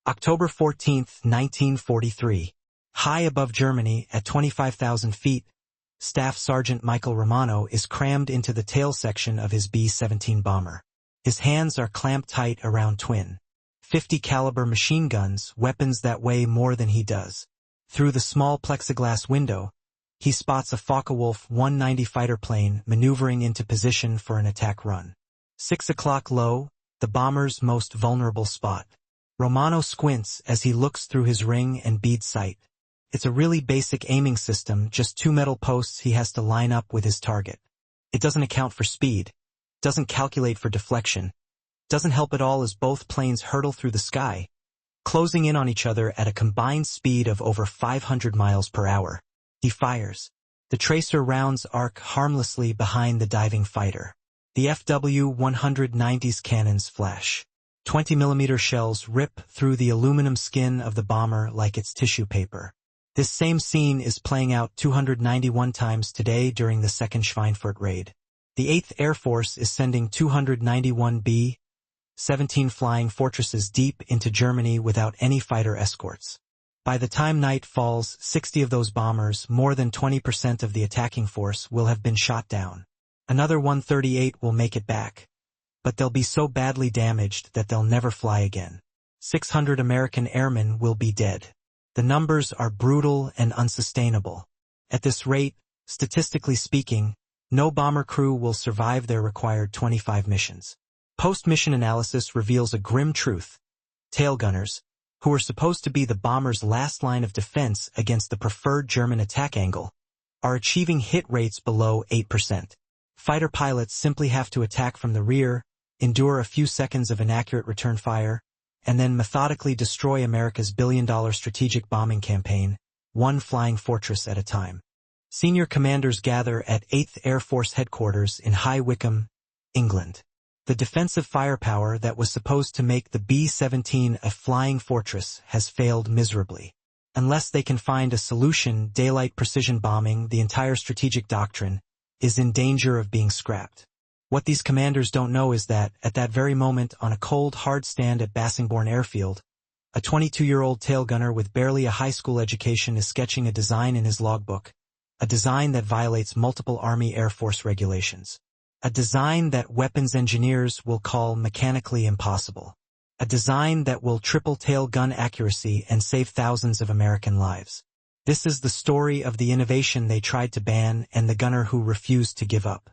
October 14, 1943. High above Germany at 25,000 feet, Staff Sergeant Michael Romano is crammed into the tail section of his B-17 bomber. His hands are clamped tight around twin .50 caliber machine guns, weapons that weigh more than he does. Through the small plexiglass window, he spots a Focke-Wulf 190 fighter plane maneuvering into position for an attack run. 6 o'clock low, the bomber's most vulnerable spot. Romano squints as he looks through his ring and bead sight. It's a really basic aiming system, just 2 metal posts he has to line up with his target. It doesn't account for speed, doesn't calculate for deflection, doesn't help at all as both planes hurtle through the sky, closing in on each other at a combined speed of over 500 miles per hour. He fires. The tracer rounds arc harmlessly behind the diving fighter. The FW-190's cannons flash. 20mm shells rip through the aluminum skin of the bomber like it's tissue paper. This same scene is playing out 291 times today during the Second Schweinfurt raid. The 8th Air Force is sending 291 B-17 flying fortresses deep into Germany without any fighter escorts. By the time night falls, 60 of those bombers, more than 20% of the attacking force, will have been shot down. Another 138 will make it back, but they'll be so badly damaged that they'll never fly again. 600 American airmen will be dead. The numbers are brutal and unsustainable. At this rate, statistically speaking, no bomber crew will survive their required 25 missions. Post-mission analysis reveals a grim truth. Tail gunners, who are supposed to be the bomber's last line of defense against the preferred German attack angle, are achieving hit rates below 8%. Fighter pilots simply have to attack from the rear, endure a few seconds of inaccurate return fire, and then methodically destroy America's billion-dollar strategic bombing campaign, one flying fortress at a time. Senior commanders gather at 8th Air Force Headquarters in High Wycombe, England. The defensive firepower that was supposed to make the B-17 a flying fortress has failed miserably. Unless they can find a solution, daylight precision bombing, the entire strategic doctrine, is in danger of being scrapped. What these commanders don't know is that, at that very moment on a cold, hard stand at Bassingbourn Airfield, a 22-year-old tail gunner with barely a high school education is sketching a design in his logbook, a design that violates multiple Army Air Force regulations. A design that weapons engineers will call mechanically impossible. A design that will triple tail gun accuracy and save thousands of American lives. This is the story of the innovation they tried to ban and the gunner who refused to give up.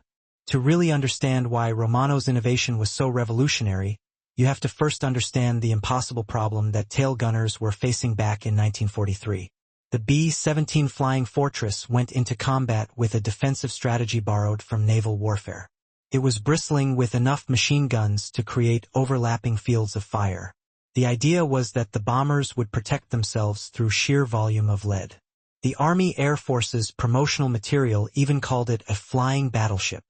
To really understand why Romano's innovation was so revolutionary, you have to first understand the impossible problem that tail gunners were facing back in 1943. The B-17 Flying Fortress went into combat with a defensive strategy borrowed from naval warfare. It was bristling with enough machine guns to create overlapping fields of fire. The idea was that the bombers would protect themselves through sheer volume of lead. The Army Air Force's promotional material even called it a flying battleship.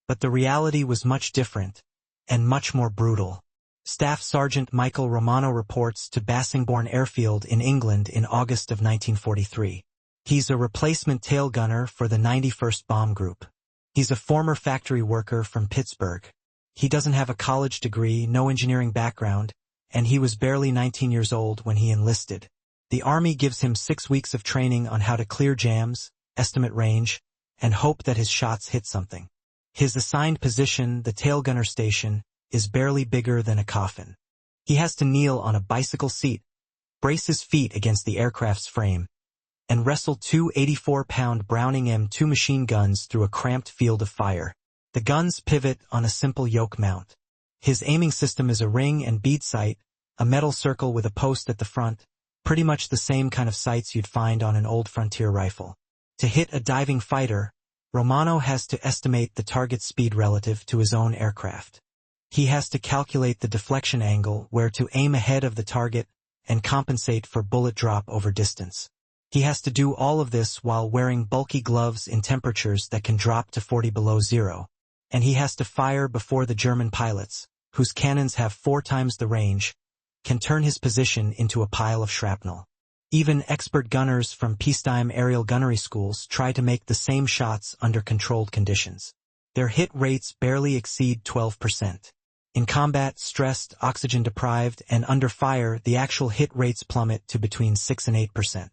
But the reality was much different, and much more brutal. Staff Sergeant Michael Romano reports to Bassingbourn Airfield in England in August of 1943. He's a replacement tail gunner for the 91st Bomb Group. He's a former factory worker from Pittsburgh. He doesn't have a college degree, no engineering background, and he was barely 19 years old when he enlisted. The Army gives him 6 weeks of training on how to clear jams, estimate range, and hope that his shots hit something. His assigned position, the tail gunner station, is barely bigger than a coffin. He has to kneel on a bicycle seat, brace his feet against the aircraft's frame, and wrestle 2 84-pound Browning M2 machine guns through a cramped field of fire. The guns pivot on a simple yoke mount. His aiming system is a ring and bead sight, a metal circle with a post at the front, pretty much the same kind of sights you'd find on an old frontier rifle. To hit a diving fighter, Romano has to estimate the target speed relative to his own aircraft. He has to calculate the deflection angle, where to aim ahead of the target, and compensate for bullet drop over distance. He has to do all of this while wearing bulky gloves in temperatures that can drop to 40 below zero. And he has to fire before the German pilots, whose cannons have 4 times the range, can turn his position into a pile of shrapnel. Even expert gunners from peacetime aerial gunnery schools try to make the same shots under controlled conditions. Their hit rates barely exceed 12%. In combat, stressed, oxygen-deprived, and under fire, the actual hit rates plummet to between 6 and 8%.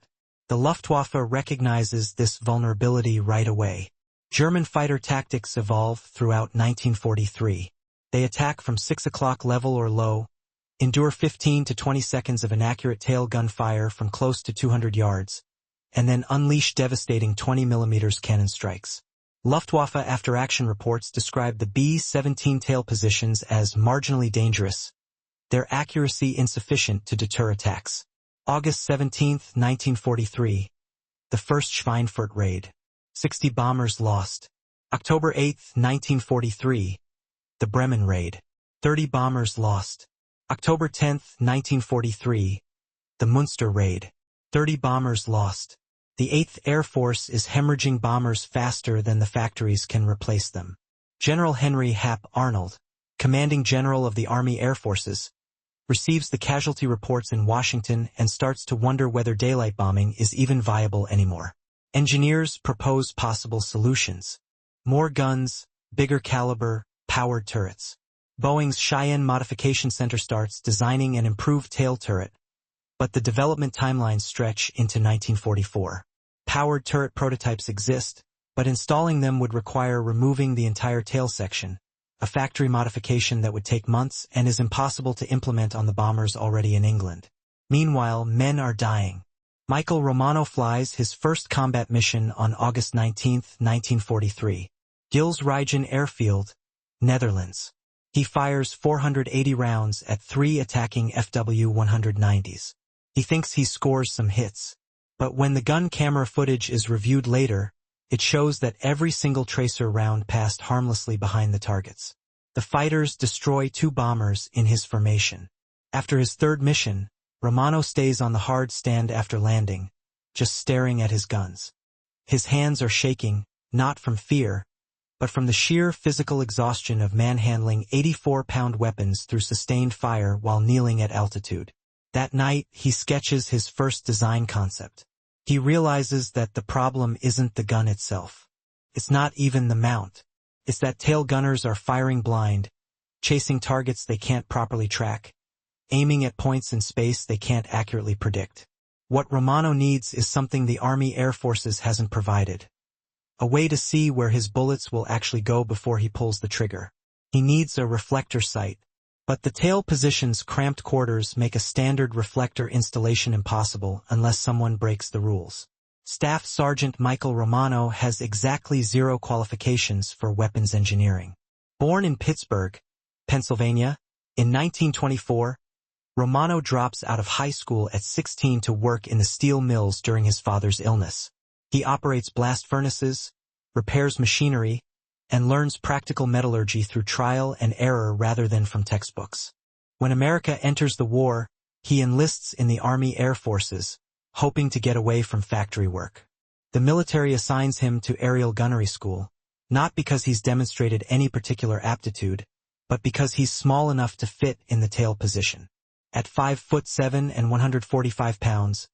The Luftwaffe recognizes this vulnerability right away. German fighter tactics evolve throughout 1943. They attack from 6 o'clock level or low, endure 15 to 20 seconds of inaccurate tail gun fire from close to 200 yards, and then unleash devastating 20mm cannon strikes. Luftwaffe after-action reports describe the B-17 tail positions as marginally dangerous, their accuracy insufficient to deter attacks. August 17, 1943. The first Schweinfurt raid. 60 bombers lost. October 8, 1943. The Bremen raid. 30 bombers lost. October 10, 1943. The Münster raid. 30 bombers lost. The 8th Air Force is hemorrhaging bombers faster than the factories can replace them. General Henry Hap Arnold, commanding general of the Army Air Forces, receives the casualty reports in Washington and starts to wonder whether daylight bombing is even viable anymore. Engineers propose possible solutions. More guns, bigger caliber, powered turrets. Boeing's Cheyenne Modification Center starts designing an improved tail turret, but the development timelines stretch into 1944. Powered turret prototypes exist, but installing them would require removing the entire tail section, a factory modification that would take months and is impossible to implement on the bombers already in England. Meanwhile, men are dying. Michael Romano flies his first combat mission on August 19, 1943. Gilsrijen Airfield, Netherlands. He fires 480 rounds at 3 attacking FW-190s. He thinks he scores some hits. But when the gun camera footage is reviewed later, it shows that every single tracer round passed harmlessly behind the targets. The fighters destroy 2 bombers in his formation. After his third mission, Romano stays on the hard stand after landing, just staring at his guns. His hands are shaking, not from fear, but from the sheer physical exhaustion of manhandling 84-pound weapons through sustained fire while kneeling at altitude. That night, he sketches his first design concept. He realizes that the problem isn't the gun itself. It's not even the mount. It's that tail gunners are firing blind, chasing targets they can't properly track, aiming at points in space they can't accurately predict. What Romano needs is something the Army Air Forces hasn't provided. A way to see where his bullets will actually go before he pulls the trigger. He needs a reflector sight. But the tail position's cramped quarters make a standard reflector installation impossible unless someone breaks the rules. Staff Sergeant Michael Romano has exactly 0 qualifications for weapons engineering. Born in Pittsburgh, Pennsylvania, in 1924, Romano drops out of high school at 16 to work in the steel mills during his father's illness. He operates blast furnaces, repairs machinery, and learns practical metallurgy through trial and error rather than from textbooks. When America enters the war, he enlists in the Army Air Forces, hoping to get away from factory work. The military assigns him to aerial gunnery school, not because he's demonstrated any particular aptitude, but because he's small enough to fit in the tail position. At 5'7" and 145 pounds,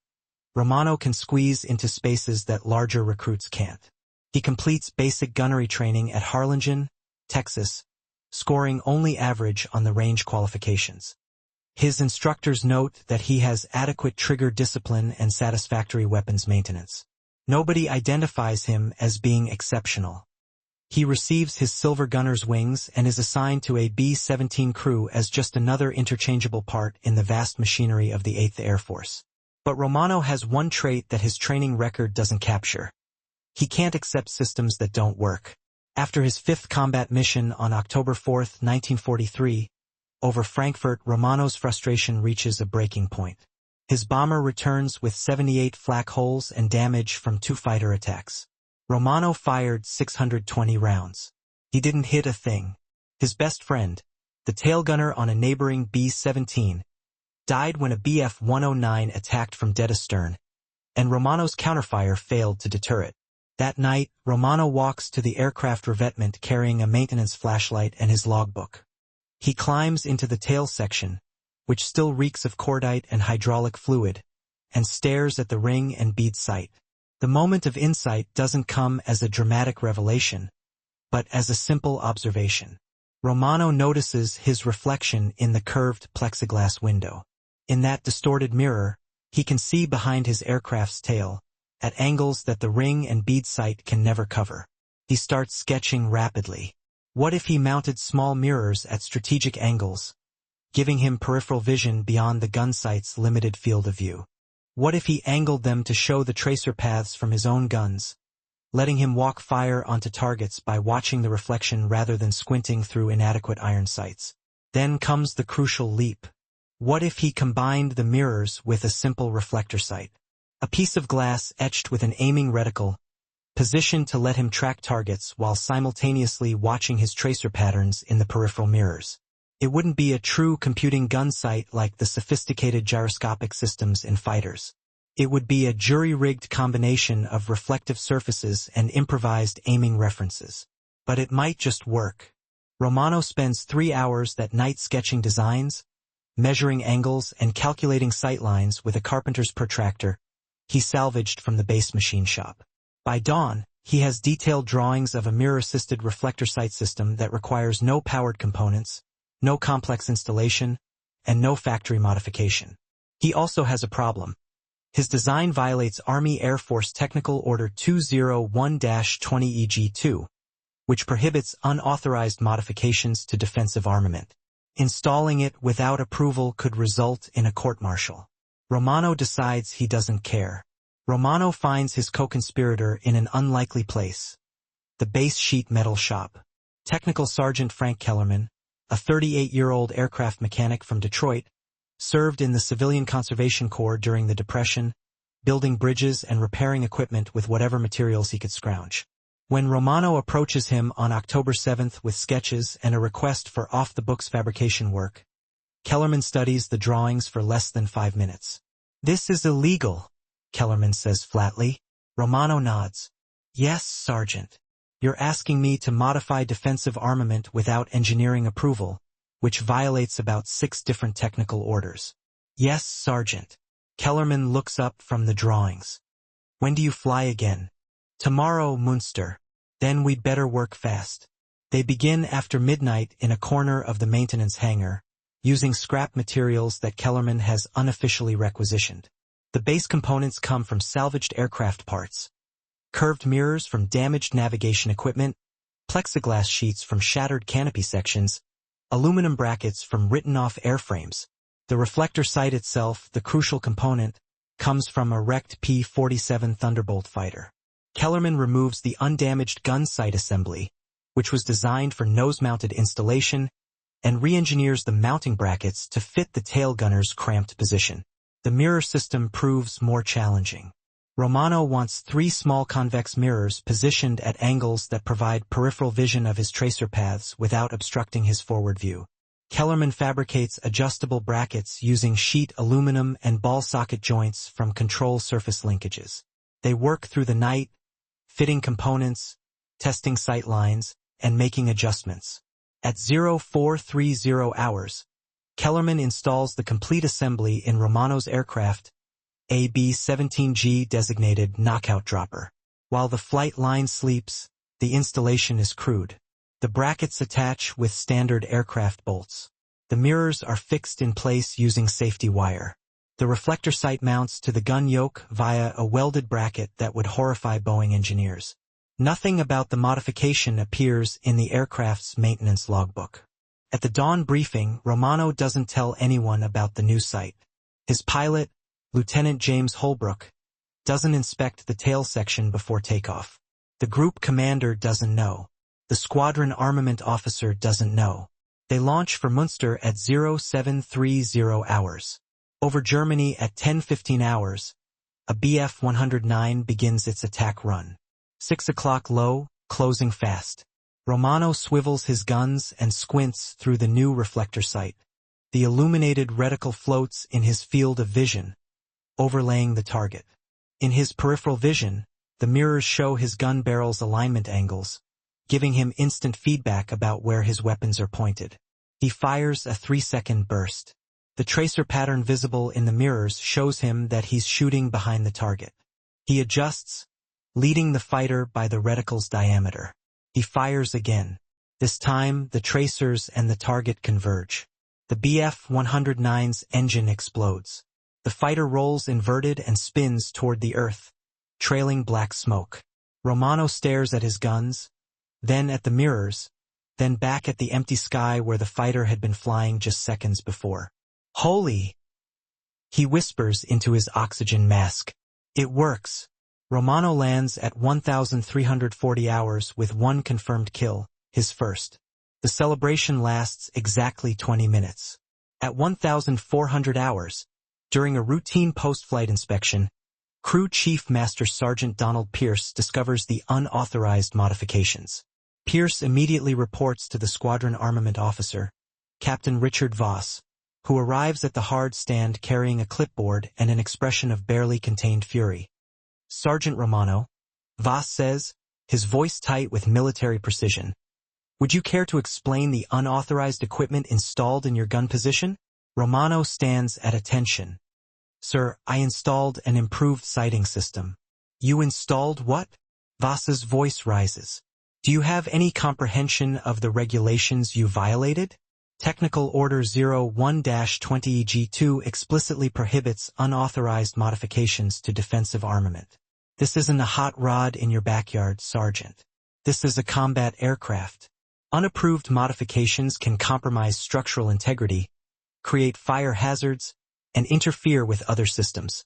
Romano can squeeze into spaces that larger recruits can't. He completes basic gunnery training at Harlingen, Texas, scoring only average on the range qualifications. His instructors note that he has adequate trigger discipline and satisfactory weapons maintenance. Nobody identifies him as being exceptional. He receives his silver gunner's wings and is assigned to a B-17 crew as just another interchangeable part in the vast machinery of the 8th Air Force. But Romano has one trait that his training record doesn't capture. He can't accept systems that don't work. After his 5th combat mission on October 4, 1943, over Frankfurt, Romano's frustration reaches a breaking point. His bomber returns with 78 flak holes and damage from 2 fighter attacks. Romano fired 620 rounds. He didn't hit a thing. His best friend, the tail gunner on a neighboring B-17, died when a Bf-109 attacked from dead astern, and Romano's counterfire failed to deter it. That night, Romano walks to the aircraft revetment carrying a maintenance flashlight and his logbook. He climbs into the tail section, which still reeks of cordite and hydraulic fluid, and stares at the ring and bead sight. The moment of insight doesn't come as a dramatic revelation, but as a simple observation. Romano notices his reflection in the curved plexiglass window. In that distorted mirror, he can see behind his aircraft's tail, at angles that the ring and bead sight can never cover. He starts sketching rapidly. What if he mounted small mirrors at strategic angles, giving him peripheral vision beyond the gun sight's limited field of view? What if he angled them to show the tracer paths from his own guns, letting him walk fire onto targets by watching the reflection rather than squinting through inadequate iron sights? Then comes the crucial leap. What if he combined the mirrors with a simple reflector sight? A piece of glass etched with an aiming reticle, positioned to let him track targets while simultaneously watching his tracer patterns in the peripheral mirrors. It wouldn't be a true computing gun sight like the sophisticated gyroscopic systems in fighters. It would be a jury-rigged combination of reflective surfaces and improvised aiming references. But it might just work. Romano spends 3 hours that night sketching designs, measuring angles and calculating sight lines with a carpenter's protractor he salvaged from the base machine shop. By dawn, he has detailed drawings of a mirror-assisted reflector sight system that requires no powered components, no complex installation, and no factory modification. He also has a problem. His design violates Army Air Force Technical Order 201-20EG2, which prohibits unauthorized modifications to defensive armament. Installing it without approval could result in a court-martial. Romano decides he doesn't care. Romano finds his co-conspirator in an unlikely place, the base sheet metal shop. Technical Sergeant Frank Kellerman, a 38-year-old aircraft mechanic from Detroit, served in the Civilian Conservation Corps during the Depression, building bridges and repairing equipment with whatever materials he could scrounge. When Romano approaches him on October 7th with sketches and a request for off-the-books fabrication work, Kellerman studies the drawings for less than 5 minutes. "This is illegal," Kellerman says flatly. Romano nods. "Yes, Sergeant. You're asking me to modify defensive armament without engineering approval, which violates about 6 different technical orders." "Yes, Sergeant." Kellerman looks up from the drawings. "When do you fly again?" "Tomorrow, Munster. Then we'd better work fast." They begin after midnight in a corner of the maintenance hangar, using scrap materials that Kellerman has unofficially requisitioned. The base components come from salvaged aircraft parts, curved mirrors from damaged navigation equipment, plexiglass sheets from shattered canopy sections, aluminum brackets from written-off airframes. The reflector sight itself, the crucial component, comes from a wrecked P-47 Thunderbolt fighter. Kellerman removes the undamaged gun sight assembly, which was designed for nose-mounted installation, and re-engineers the mounting brackets to fit the tail gunner's cramped position. The mirror system proves more challenging. Romano wants 3 small convex mirrors positioned at angles that provide peripheral vision of his tracer paths without obstructing his forward view. Kellerman fabricates adjustable brackets using sheet aluminum and ball socket joints from control surface linkages. They work through the night, fitting components, testing sight lines, and making adjustments. At 0430 hours, Kellerman installs the complete assembly in Romano's aircraft, a B-17G designated knockout dropper. While the flight line sleeps, the installation is crude. The brackets attach with standard aircraft bolts. The mirrors are fixed in place using safety wire. The reflector sight mounts to the gun yoke via a welded bracket that would horrify Boeing engineers. Nothing about the modification appears in the aircraft's maintenance logbook. At the dawn briefing, Romano doesn't tell anyone about the new sight. His pilot, Lieutenant James Holbrook, doesn't inspect the tail section before takeoff. The group commander doesn't know. The squadron armament officer doesn't know. They launch for Munster at 0730 hours. Over Germany at 10:15 hours, a Bf-109 begins its attack run. 6 o'clock low, closing fast. Romano swivels his guns and squints through the new reflector sight. The illuminated reticle floats in his field of vision, overlaying the target. In his peripheral vision, the mirrors show his gun barrel's alignment angles, giving him instant feedback about where his weapons are pointed. He fires a 3-second burst. The tracer pattern visible in the mirrors shows him that he's shooting behind the target. He adjusts, leading the fighter by the reticle's diameter. He fires again. This time, the tracers and the target converge. The BF-109's engine explodes. The fighter rolls inverted and spins toward the earth, trailing black smoke. Romano stares at his guns, then at the mirrors, then back at the empty sky where the fighter had been flying just seconds before. "Holy!" he whispers into his oxygen mask. It works. Romano lands at 1,340 hours with one confirmed kill, his first. The celebration lasts exactly 20 minutes. At 1,400 hours, during a routine post-flight inspection, Crew Chief Master Sergeant Donald Pierce discovers the unauthorized modifications. Pierce immediately reports to the squadron armament officer, Captain Richard Voss, who arrives at the hard stand carrying a clipboard and an expression of barely contained fury. "Sergeant Romano," Voss says, his voice tight with military precision, "would you care to explain the unauthorized equipment installed in your gun position?" Romano stands at attention. "Sir, I installed an improved sighting system." "You installed what?" Voss's voice rises. "Do you have any comprehension of the regulations you violated?" Technical Order 01-20EG2 explicitly prohibits unauthorized modifications to defensive armament. This isn't a hot rod in your backyard, Sergeant. This is a combat aircraft. Unapproved modifications can compromise structural integrity, create fire hazards, and interfere with other systems.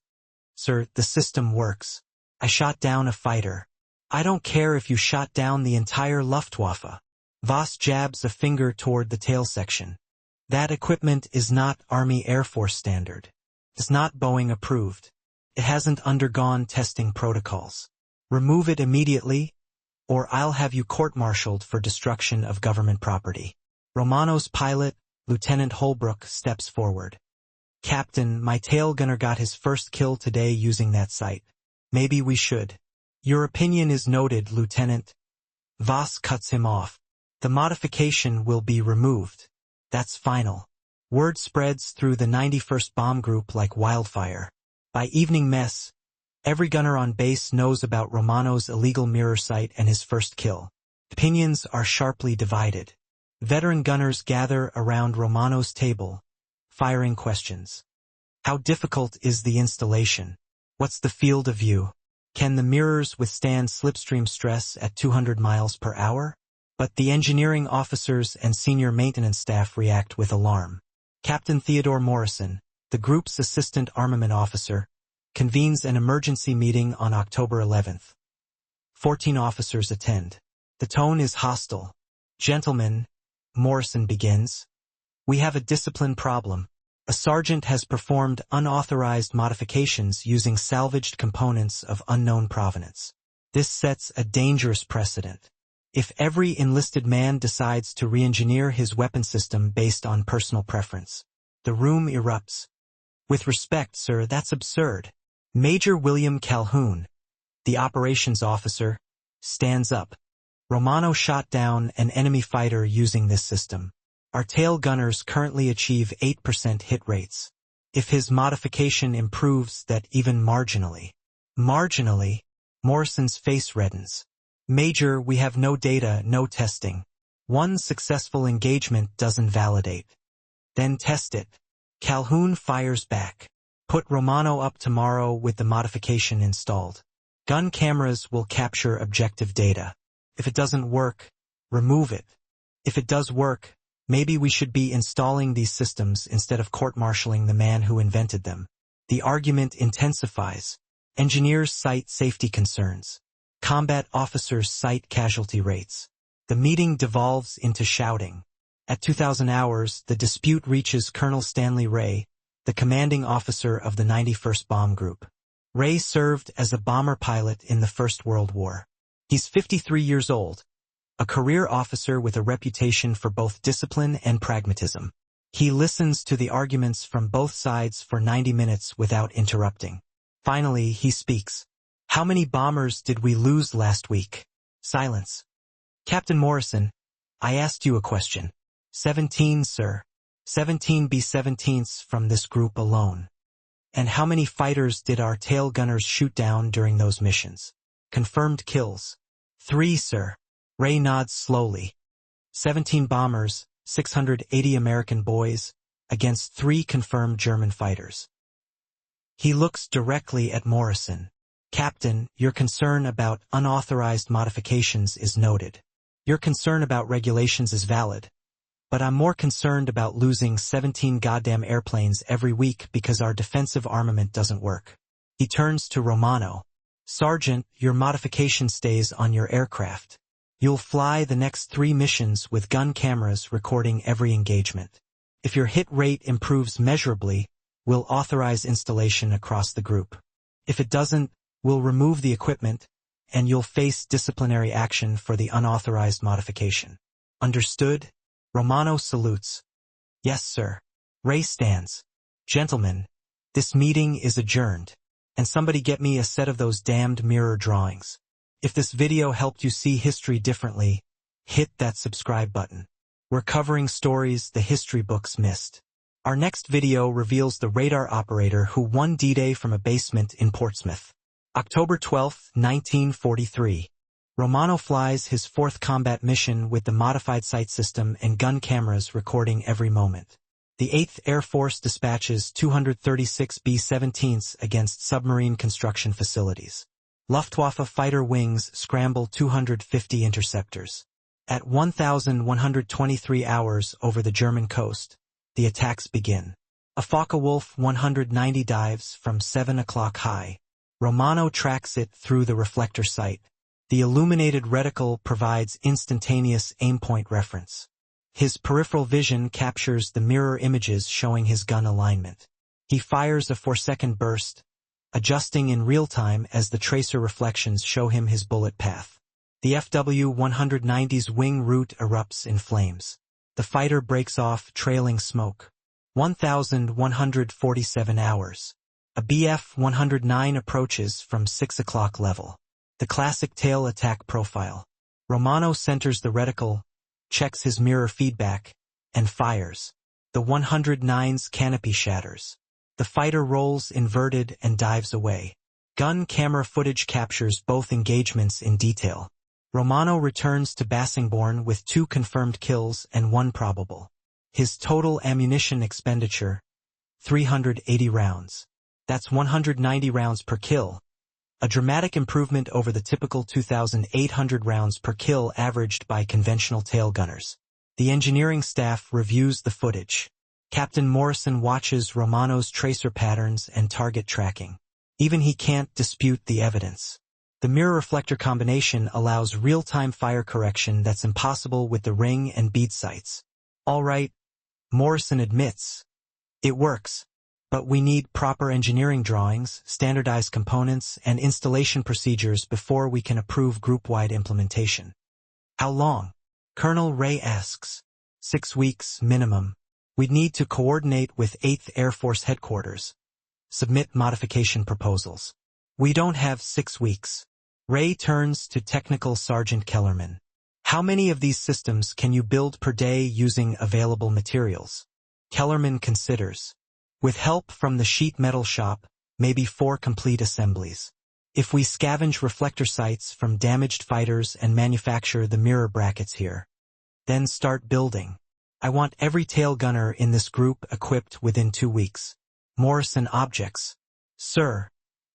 Sir, the system works. I shot down a fighter. I don't care if you shot down the entire Luftwaffe. Voss jabs a finger toward the tail section. That equipment is not Army Air Force standard. It's not Boeing approved. It hasn't undergone testing protocols. Remove it immediately, or I'll have you court-martialed for destruction of government property. Romano's pilot, Lieutenant Holbrook, steps forward. "Captain, my tail gunner got his first kill today using that sight. Maybe we should." "Your opinion is noted, Lieutenant." Voss cuts him off. "The modification will be removed. That's final." Word spreads through the 91st Bomb Group like wildfire. By evening mess, every gunner on base knows about Romano's illegal mirror sight and his first kill. Opinions are sharply divided. Veteran gunners gather around Romano's table, firing questions. How difficult is the installation? What's the field of view? Can the mirrors withstand slipstream stress at 200 miles per hour? But the engineering officers and senior maintenance staff react with alarm. Captain Theodore Morrison, the group's assistant armament officer, convenes an emergency meeting on October 11th. 14 officers attend. The tone is hostile. "Gentlemen," Morrison begins, "we have a discipline problem. A sergeant has performed unauthorized modifications using salvaged components of unknown provenance. This sets a dangerous precedent. If every enlisted man decides to re-engineer his weapon system based on personal preference, the room erupts. With respect, sir, that's absurd." Major William Calhoun, the operations officer, stands up. "Romano shot down an enemy fighter using this system. Our tail gunners currently achieve 8% hit rates. If his modification improves that even marginally." "Marginally?" Morrison's face reddens. "Major, we have no data, no testing. One successful engagement doesn't validate." "Then test it." Calhoun fires back. "Put Romano up tomorrow with the modification installed. Gun cameras will capture objective data. If it doesn't work, remove it. If it does work, maybe we should be installing these systems instead of court-martialing the man who invented them." The argument intensifies. Engineers cite safety concerns. Combat officers cite casualty rates. The meeting devolves into shouting. At 2,000 hours, the dispute reaches Colonel Stanley Ray, the commanding officer of the 91st Bomb Group. Ray served as a bomber pilot in the First World War. He's 53 years old, a career officer with a reputation for both discipline and pragmatism. He listens to the arguments from both sides for 90 minutes without interrupting. Finally, he speaks. "How many bombers did we lose last week?" Silence. "Captain Morrison, I asked you a question." 17, sir. 17 B-17’s from this group alone." "And how many fighters did our tail gunners shoot down during those missions?" "Confirmed kills." 3, sir. Ray nods slowly. 17 bombers, 680 American boys, against 3 confirmed German fighters. He looks directly at Morrison. Captain, your concern about unauthorized modifications is noted. Your concern about regulations is valid. But I'm more concerned about losing 17 goddamn airplanes every week because our defensive armament doesn't work. He turns to Romano. Sergeant, your modification stays on your aircraft. You'll fly the next 3 missions with gun cameras recording every engagement. If your hit rate improves measurably, we'll authorize installation across the group. If it doesn't, we'll remove the equipment, and you'll face disciplinary action for the unauthorized modification. Understood? Romano salutes. Yes, sir. Ray stands. Gentlemen, this meeting is adjourned. And somebody get me a set of those damned mirror drawings. If this video helped you see history differently, hit that subscribe button. We're covering stories the history books missed. Our next video reveals the radar operator who won D-Day from a basement in Portsmouth. October 12, 1943. Romano flies his 4th combat mission with the modified sight system and gun cameras recording every moment. The 8th Air Force dispatches 236 B-17’s against submarine construction facilities. Luftwaffe fighter wings scramble 250 interceptors. At 1,123 hours over the German coast, the attacks begin. A Focke-Wulf 190 dives from 7 o'clock high. Romano tracks it through the reflector sight. The illuminated reticle provides instantaneous aim-point reference. His peripheral vision captures the mirror images showing his gun alignment. He fires a 4-second burst, adjusting in real time as the tracer reflections show him his bullet path. The FW-190's wing root erupts in flames. The fighter breaks off, trailing smoke. 1,147 hours. A Bf-109 approaches from 6 o'clock level. The classic tail attack profile. Romano centers the reticle, checks his mirror feedback, and fires. The 109's canopy shatters. The fighter rolls inverted and dives away. Gun camera footage captures both engagements in detail. Romano returns to Bassingbourn with 2 confirmed kills and 1 probable. His total ammunition expenditure, 380 rounds. That's 190 rounds per kill. A dramatic improvement over the typical 2,800 rounds per kill averaged by conventional tail gunners. The engineering staff reviews the footage. Captain Morrison watches Romano's tracer patterns and target tracking. Even he can't dispute the evidence. The mirror-reflector combination allows real-time fire correction that's impossible with the ring and bead sights. All right, Morrison admits. It works. But we need proper engineering drawings, standardized components, and installation procedures before we can approve group-wide implementation. How long? Colonel Ray asks. 6 weeks, minimum. We'd need to coordinate with 8th Air Force Headquarters. Submit modification proposals. We don't have 6 weeks. Ray turns to Technical Sergeant Kellerman. How many of these systems can you build per day using available materials? Kellerman considers. With help from the sheet metal shop, maybe 4 complete assemblies. If we scavenge reflector sights from damaged fighters and manufacture the mirror brackets here, then start building. I want every tail gunner in this group equipped within 2 weeks. Morrison objects. Sir,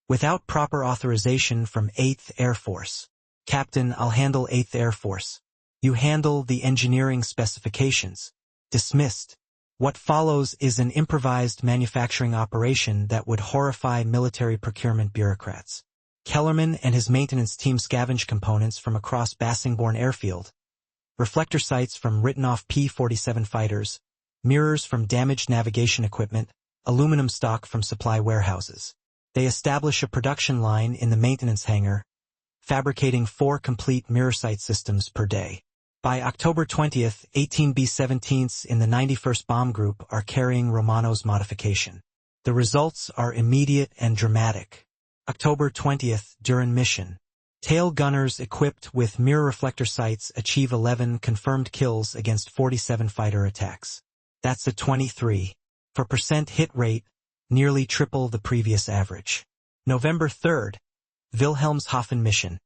without proper authorization from 8th Air Force. Captain, I'll handle 8th Air Force. You handle the engineering specifications. Dismissed. What follows is an improvised manufacturing operation that would horrify military procurement bureaucrats. Kellerman and his maintenance team scavenge components from across Bassingbourn Airfield, reflector sights from written-off P-47 fighters, mirrors from damaged navigation equipment, aluminum stock from supply warehouses. They establish a production line in the maintenance hangar, fabricating 4 complete mirror sight systems per day. By October 20th, 18 B-17’s in the 91st Bomb Group are carrying Romano's modification. The results are immediate and dramatic. October 20th, during mission. Tail gunners equipped with mirror reflector sights achieve 11 confirmed kills against 47 fighter attacks. That's a 23% hit rate, nearly triple the previous average. November 3rd, Wilhelmshaven mission.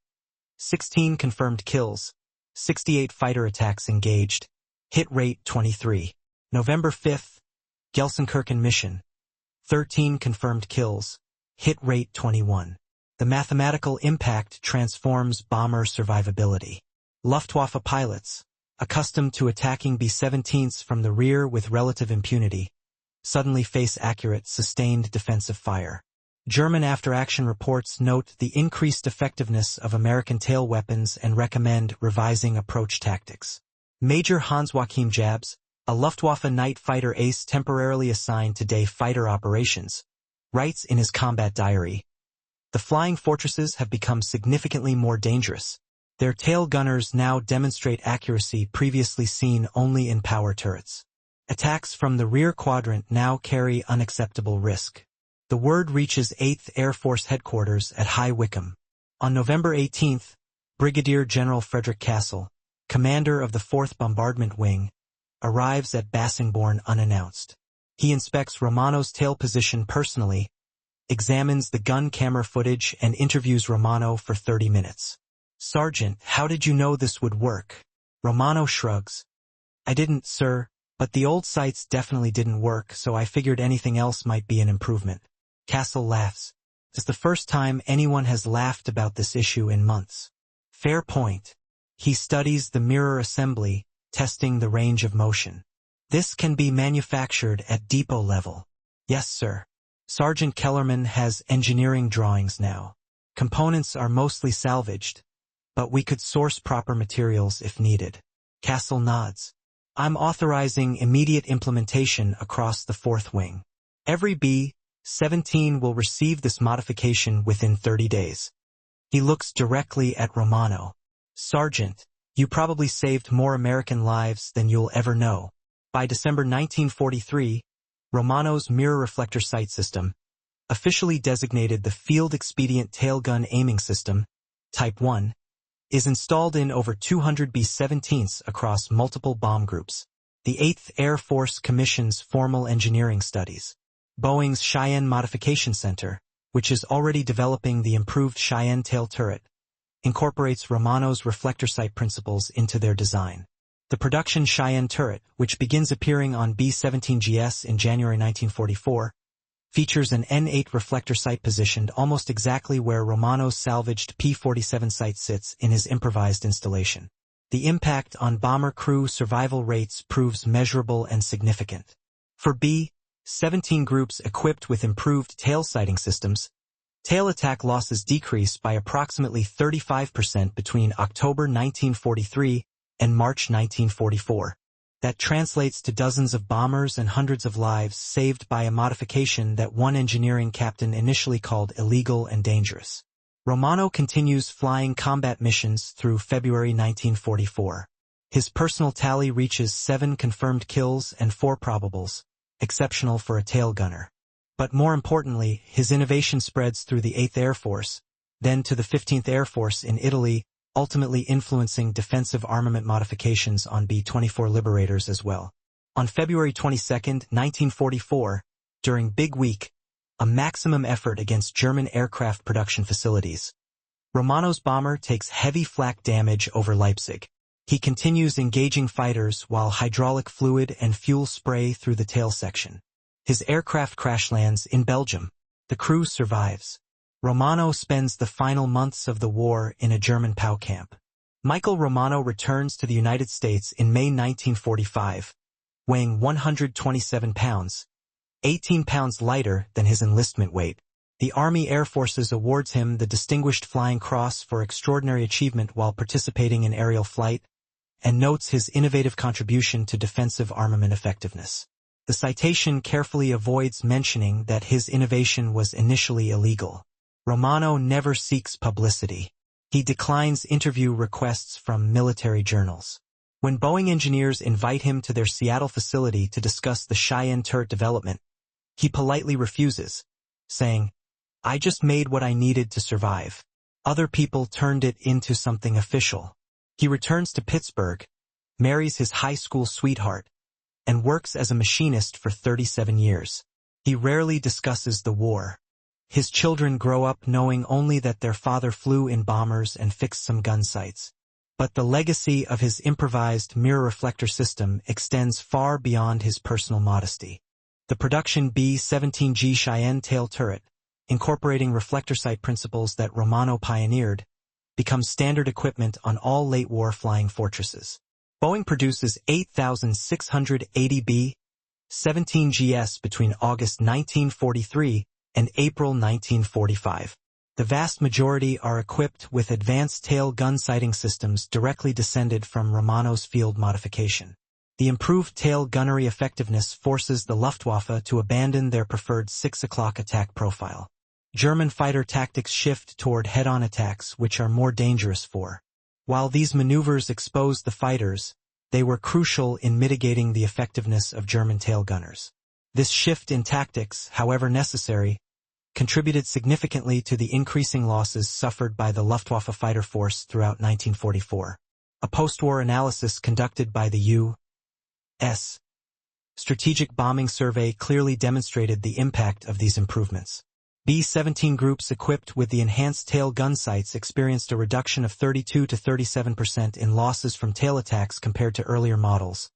16 confirmed kills, 68 fighter attacks engaged. Hit rate 23. November 5th, Gelsenkirchen mission. 13 confirmed kills. Hit rate 21. The mathematical impact transforms bomber survivability. Luftwaffe pilots, accustomed to attacking B-17's from the rear with relative impunity, suddenly face accurate, sustained defensive fire. German after-action reports note the increased effectiveness of American tail weapons and recommend revising approach tactics. Major Hans-Joachim Jabs, a Luftwaffe night fighter ace temporarily assigned to day fighter operations, writes in his combat diary, "The flying fortresses have become significantly more dangerous. Their tail gunners now demonstrate accuracy previously seen only in power turrets. Attacks from the rear quadrant now carry unacceptable risk." The word reaches 8th Air Force Headquarters at High Wycombe. On November 18th, Brigadier General Frederick Castle, commander of the 4th Bombardment Wing, arrives at Bassingbourn unannounced. He inspects Romano's tail position personally, examines the gun camera footage, and interviews Romano for 30 minutes. "Sergeant, how did you know this would work?" Romano shrugs. "I didn't, sir, but the old sights definitely didn't work, so I figured anything else might be an improvement." Castle laughs. "It's the first time anyone has laughed about this issue in months." Fair point. He studies the mirror assembly, testing the range of motion. "This can be manufactured at depot level." "Yes, sir." Sergeant Kellerman has engineering drawings now. "Components are mostly salvaged, but we could source proper materials if needed." Castle nods. "I'm authorizing immediate implementation across the 4th Wing. Every B-17 will receive this modification within 30 days. He looks directly at Romano. "Sergeant, you probably saved more American lives than you'll ever know." By December 1943, Romano's mirror-reflector sight system, officially designated the Field Expedient Tailgun Aiming System, Type 1, is installed in over 200 B-17s across multiple bomb groups. The 8th Air Force commissions formal engineering studies. Boeing's Cheyenne Modification Center, which is already developing the improved Cheyenne tail turret, incorporates Romano's reflector sight principles into their design. The production Cheyenne turret, which begins appearing on B-17GS in January 1944, features an N8 reflector sight positioned almost exactly where Romano's salvaged P-47 sight sits in his improvised installation. The impact on bomber crew survival rates proves measurable and significant. For B-17 groups equipped with improved tail sighting systems, tail attack losses decrease by approximately 35% between October 1943 and March 1944. That translates to dozens of bombers and hundreds of lives saved by a modification that one engineering captain initially called illegal and dangerous. Romano continues flying combat missions through February 1944. His personal tally reaches 7 confirmed kills and 4 probables, exceptional for a tail gunner. But more importantly, his innovation spreads through the 8th Air Force, then to the 15th Air Force in Italy, ultimately influencing defensive armament modifications on B-24 Liberators as well. On February 22, 1944, during Big Week, a maximum effort against German aircraft production facilities, Romano's bomber takes heavy flak damage over Leipzig. He continues engaging fighters while hydraulic fluid and fuel spray through the tail section. His aircraft crash lands in Belgium. The crew survives. Romano spends the final months of the war in a German POW camp. Michael Romano returns to the United States in May 1945, weighing 127 pounds, 18 pounds lighter than his enlistment weight. The Army Air Forces awards him the Distinguished Flying Cross for extraordinary achievement while participating in aerial flight, and notes his innovative contribution to defensive armament effectiveness. The citation carefully avoids mentioning that his innovation was initially illegal. Romano never seeks publicity. He declines interview requests from military journals. When Boeing engineers invite him to their Seattle facility to discuss the Cheyenne turret development, he politely refuses, saying, "I just made what I needed to survive. Other people turned it into something official." He returns to Pittsburgh, marries his high school sweetheart, and works as a machinist for 37 years. He rarely discusses the war. His children grow up knowing only that their father flew in bombers and fixed some gun sights. But the legacy of his improvised mirror-reflector system extends far beyond his personal modesty. The production B-17’s Cheyenne tail turret, incorporating reflector sight principles that Romano pioneered, becomes standard equipment on all late-war flying fortresses. Boeing produces 8,680 B-17’s between August 1943 and April 1945. The vast majority are equipped with advanced tail gun sighting systems directly descended from Romano's field modification. The improved tail gunnery effectiveness forces the Luftwaffe to abandon their preferred 6 o'clock attack profile. German fighter tactics shift toward head-on attacks, which are more dangerous for. While these maneuvers exposed the fighters, they were crucial in mitigating the effectiveness of German tail gunners. This shift in tactics, however necessary, contributed significantly to the increasing losses suffered by the Luftwaffe fighter force throughout 1944. A post-war analysis conducted by the U.S. Strategic Bombing Survey clearly demonstrated the impact of these improvements. B-17 groups equipped with the enhanced tail gun sights experienced a reduction of 32 to 37% in losses from tail attacks compared to earlier models,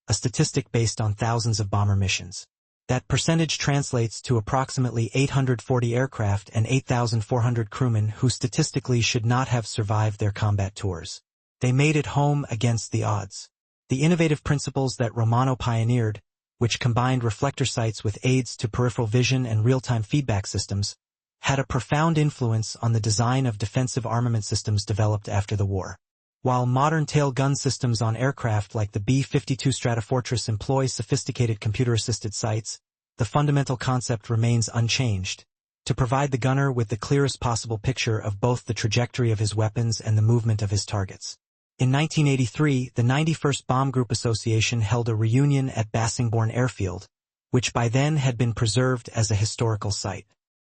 a statistic based on thousands of bomber missions. That percentage translates to approximately 840 aircraft and 8,400 crewmen who statistically should not have survived their combat tours. They made it home against the odds. The innovative principles that Romano pioneered, which combined reflector sights with aids to peripheral vision and real-time feedback systems, had a profound influence on the design of defensive armament systems developed after the war. While modern tail gun systems on aircraft like the B-52 Stratofortress employ sophisticated computer-assisted sights, the fundamental concept remains unchanged: to provide the gunner with the clearest possible picture of both the trajectory of his weapons and the movement of his targets. In 1983, the 91st Bomb Group Association held a reunion at Bassingbourn Airfield, which by then had been preserved as a historical site.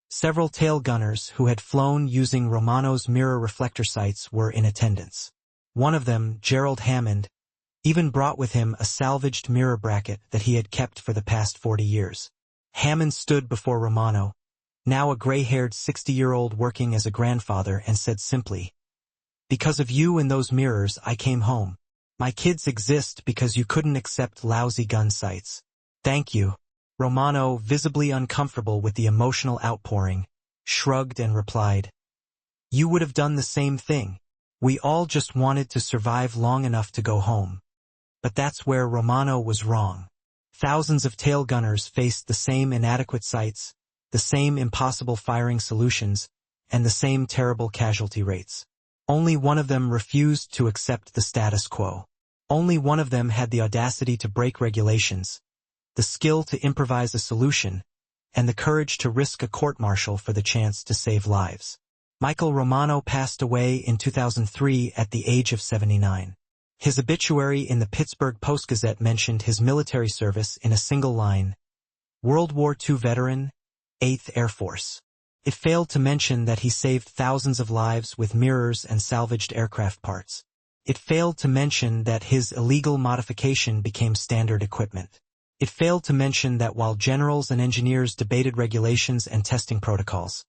Several tail gunners who had flown using Romano's mirror-reflector sights were in attendance. One of them, Gerald Hammond, even brought with him a salvaged mirror bracket that he had kept for the past 40 years. Hammond stood before Romano, now a gray-haired 60-year-old working as a grandfather, and said simply, "Because of you and those mirrors, I came home. My kids exist because you couldn't accept lousy gun sights. Thank you." Romano, visibly uncomfortable with the emotional outpouring, shrugged and replied, "You would have done the same thing. We all just wanted to survive long enough to go home." But that's where Romano was wrong. Thousands of tail gunners faced the same inadequate sights, the same impossible firing solutions, and the same terrible casualty rates. Only one of them refused to accept the status quo. Only one of them had the audacity to break regulations, the skill to improvise a solution, and the courage to risk a court-martial for the chance to save lives. Michael Romano passed away in 2003 at the age of 79. His obituary in the Pittsburgh Post-Gazette mentioned his military service in a single line: World War II veteran, 8th Air Force. It failed to mention that he saved thousands of lives with mirrors and salvaged aircraft parts. It failed to mention that his illegal modification became standard equipment. It failed to mention that while generals and engineers debated regulations and testing protocols,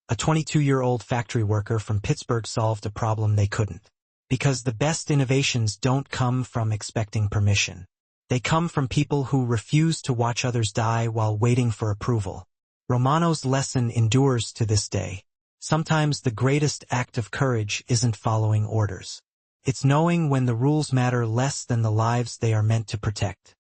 a 22-year-old factory worker from Pittsburgh solved a problem they couldn't. Because the best innovations don't come from expecting permission. They come from people who refuse to watch others die while waiting for approval. Romano's lesson endures to this day. Sometimes the greatest act of courage isn't following orders. It's knowing when the rules matter less than the lives they are meant to protect.